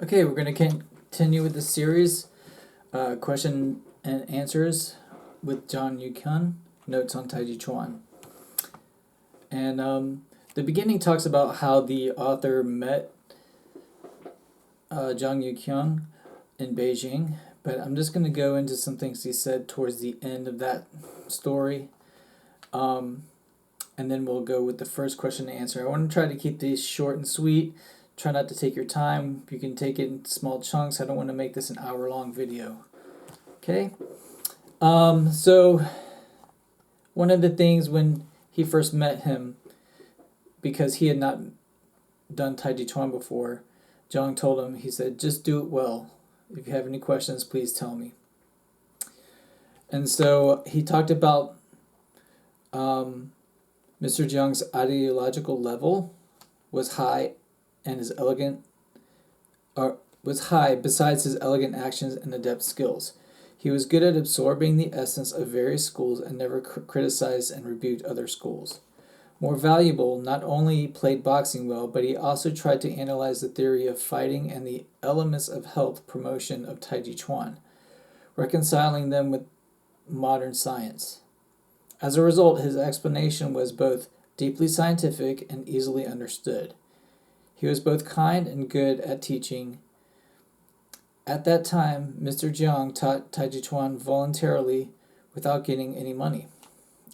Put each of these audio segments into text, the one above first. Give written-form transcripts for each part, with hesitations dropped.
Okay, we're going to continue with the series, question and answers with John Yukun, notes on Tai Chi Chuan. And the beginning talks about how the author met Jiang Yukun in Beijing, but I'm just going to go into some things he said towards the end of that story. And then we'll go with the first question and answer. I want to try to keep these short and sweet. Try not to take your time. You can take it in small chunks. I don't want to make this an hour-long video. Okay? So one of the things when he first met him, because he had not done Tai Chi Chuan before, Jiang told him, he said, just do it well. If you have any questions, please tell me. And so he talked about Mr. Jiang's ideological level was high and his was high besides his elegant actions and adept skills. He was good at absorbing the essence of various schools and never criticized and rebuked other schools. More valuable, not only played boxing well, but he also tried to analyze the theory of fighting and the elements of health promotion of Tai Chi Chuan, reconciling them with modern science. As a result, his explanation was both deeply scientific and easily understood. He was both kind and good at teaching. At that time, Mr. Jiang taught Tai Chi Chuan voluntarily without getting any money.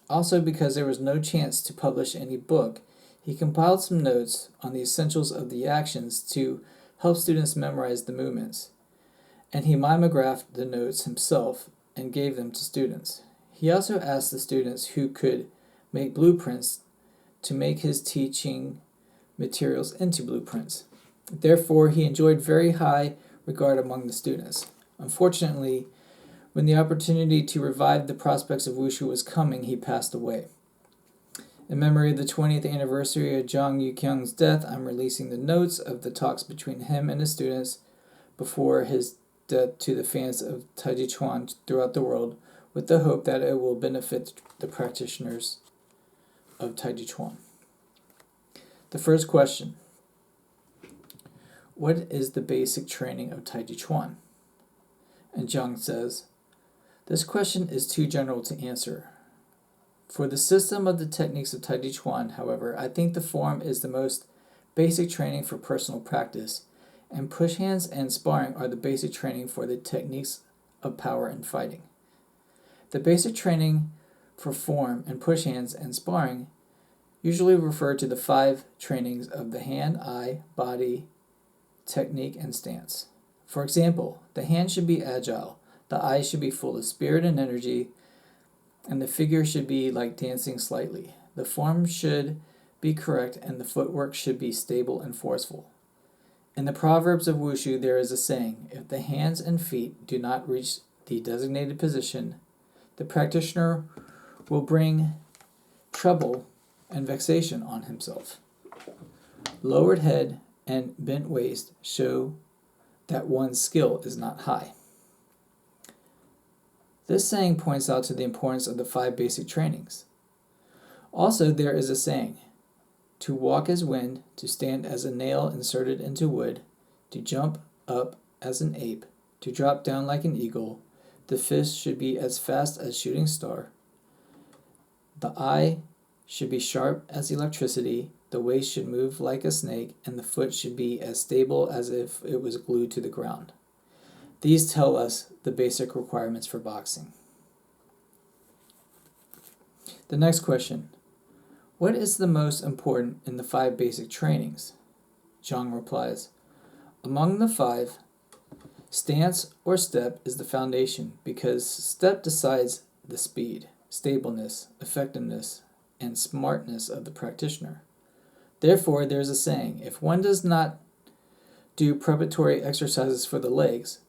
Also, because there was no chance to publish any book, he compiled some notes on the essentials of the actions to help students memorize the movements. And he mimeographed the notes himself and gave them to students. He also asked the students who could make blueprints to make his teaching materials into blueprints. Therefore, he enjoyed very high regard among the students. Unfortunately, when the opportunity to revive the prospects of Wushu was coming, he passed away. In memory of the 20th anniversary of Jiang Yukun's death, I'm releasing the notes of the talks between him and his students before his death to the fans of Tai Chi Chuan throughout the world, with the hope that it will benefit the practitioners of Tai Chi Chuan. The first question: what is the basic training of Tai Chi Chuan? And Jiang says, this question is too general to answer. For the system of the techniques of Tai Chi Chuan, however, I think the form is the most basic training for personal practice, and push hands and sparring are the basic training for the techniques of power and fighting. The basic training for form and push hands and sparring usually refer to the 5 trainings of the hand, eye, body, technique, and stance. For example, the hand should be agile, the eye should be full of spirit and energy, and the figure should be like dancing slightly. The form should be correct, and the footwork should be stable and forceful. In the Proverbs of Wushu, there is a saying, if the hands and feet do not reach the designated position, the practitioner will bring trouble and vexation on himself. Lowered head and bent waist show that one's skill is not high. This saying points out to the importance of the 5 basic trainings. Also, there is a saying, to walk as wind, to stand as a nail inserted into wood, to jump up as an ape, to drop down like an eagle. The fist should be as fast as shooting star. The eye should be sharp as electricity. The waist should move like a snake, and the foot should be as stable as if it was glued to the ground. These tell us the basic requirements for boxing. The next question: what is the most important in the 5 basic trainings? Jiang replies, among the 5, stance or step is the foundation, because step decides the speed, stableness, effectiveness, and smartness of the practitioner. Therefore, there is a saying, if one does not do preparatory exercises for the legs,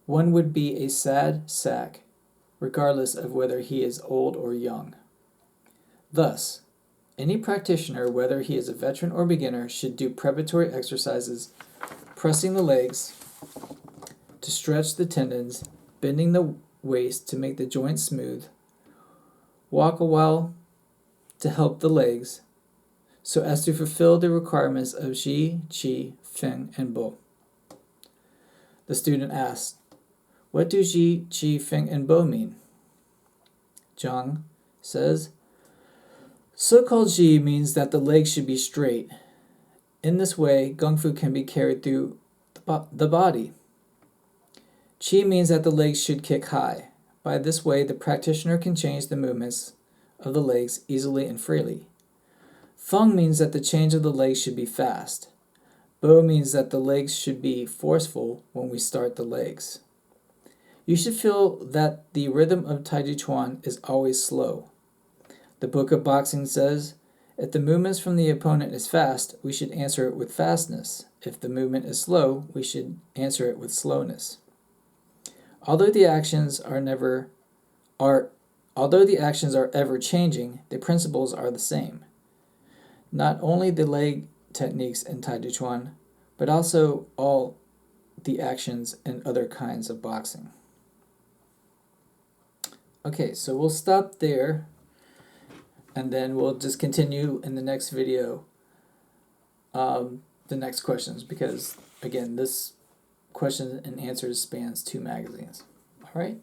one would be a sad sack, regardless of whether he is old or young. Thus, any practitioner, whether he is a veteran or beginner, should do preparatory exercises, pressing the legs to stretch the tendons, bending the waist to make the joints smooth, walk a while to help the legs, so as to fulfill the requirements of Ji, Qi, Feng, and Bo. The student asked, "What do Ji, Qi, Feng, and Bo mean?" Jiang says, "So-called Ji means that the legs should be straight. In this way, Kung Fu can be carried through the body. Qi means that the legs should kick high. By this way, the practitioner can change the movements of the legs easily and freely. Feng means that the change of the legs should be fast. Bo means that the legs should be forceful when we start the legs. You should feel that the rhythm of Tai Chi Chuan is always slow. The Book of Boxing says, if the movements from the opponent is fast, we should answer it with fastness. If the movement is slow, we should answer it with slowness. Although the actions are ever changing, the principles are the same. Not only the leg techniques in Tai Chi Chuan, but also all the actions in other kinds of boxing." Okay, so we'll stop there, and then we'll just continue in the next video, the next questions, because again, this question and answers spans 2 magazines. All right.